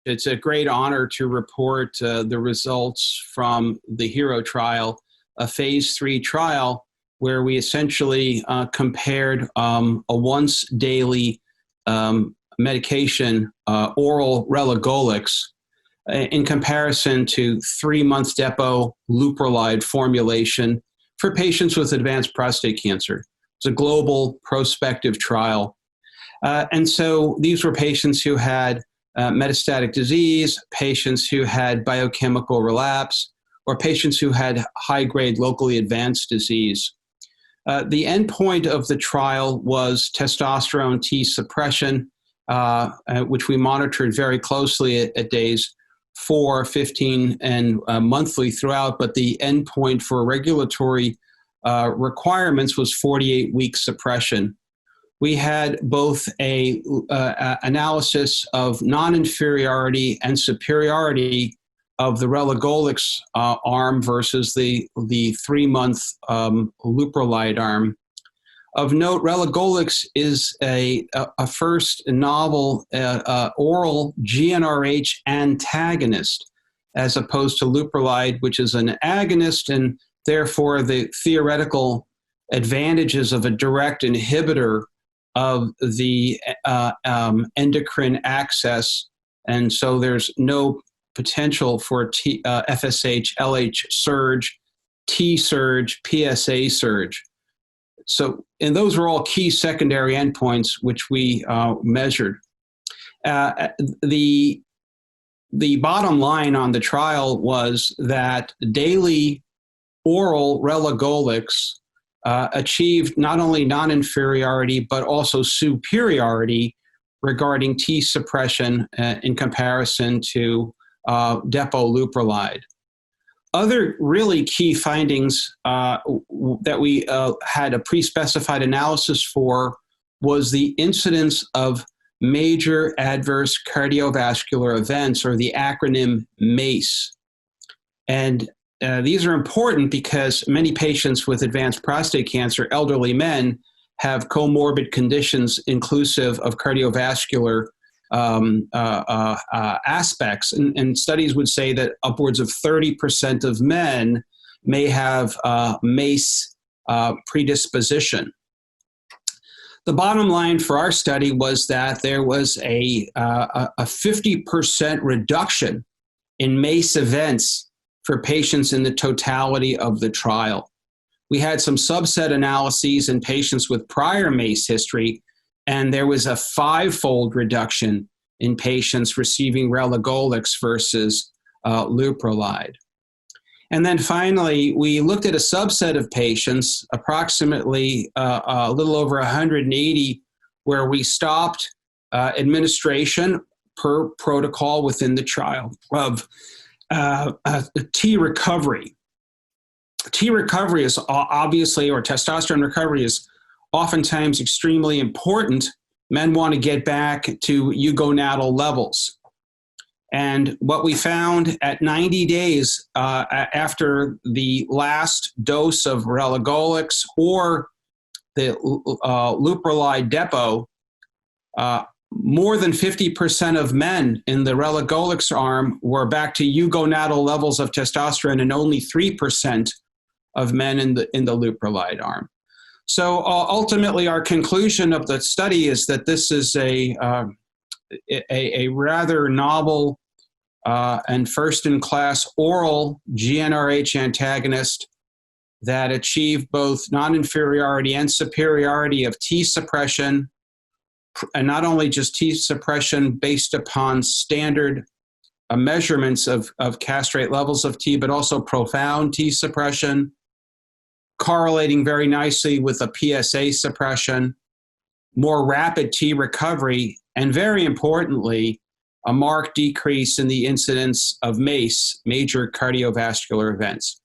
It's a great honor to report the results from the HERO trial, a phase 3 trial where we essentially compared a once daily medication, oral Relugolix, in comparison to 3-month depot Leuprolide formulation for patients with advanced prostate cancer. It's a global prospective trial. And so these were patients who had metastatic disease, patients who had biochemical relapse, or patients who had high-grade locally advanced disease. The endpoint of the trial was testosterone T suppression, which we monitored very closely at days 4, 15, and monthly throughout, but the endpoint for regulatory requirements was 48-week suppression. We had both a analysis of non-inferiority and superiority of the Relugolix arm versus the 3-month Leuprolide arm. Of note, Relugolix is a first novel oral GnRH antagonist, as opposed to Leuprolide, which is an agonist, and therefore the theoretical advantages of a direct inhibitor of the endocrine axis, and so there's no potential for FSH, LH surge, T surge, PSA surge. So, and those were all key secondary endpoints which we measured. The bottom line on the trial was that daily oral Relugolix achieved not only non-inferiority, but also superiority regarding T suppression in comparison to depot Leuprolide. Other really key findings that we had a pre-specified analysis for was the incidence of major adverse cardiovascular events, or the acronym MACE. And these are important because many patients with advanced prostate cancer, elderly men, have comorbid conditions inclusive of cardiovascular aspects. And studies would say that upwards of 30% of men may have MACE predisposition. The bottom line for our study was that there was a 50% reduction in MACE events for patients in the totality of the trial. We had some subset analyses in patients with prior MACE history, and there was a 5-fold reduction in patients receiving Relugolix versus Leuprolide. And then finally, we looked at a subset of patients, approximately a little over 180, where we stopped administration per protocol within the trial of T recovery. T recovery is obviously, or testosterone recovery is oftentimes extremely important. Men want to get back to eugonadal levels. And what we found at 90 days after the last dose of Relugolix or the Leuprolide depot, more than 50% of men in the Relugolix arm were back to eugonadal levels of testosterone, and only 3% of men in the Leuprolide arm. So ultimately, our conclusion of the study is that this is a rather novel and first-in-class oral GnRH antagonist that achieved both non-inferiority and superiority of T suppression, and not only just T suppression based upon standard measurements of castrate levels of T, but also profound T suppression, correlating very nicely with a PSA suppression, more rapid T recovery, and very importantly, a marked decrease in the incidence of MACE, major cardiovascular events.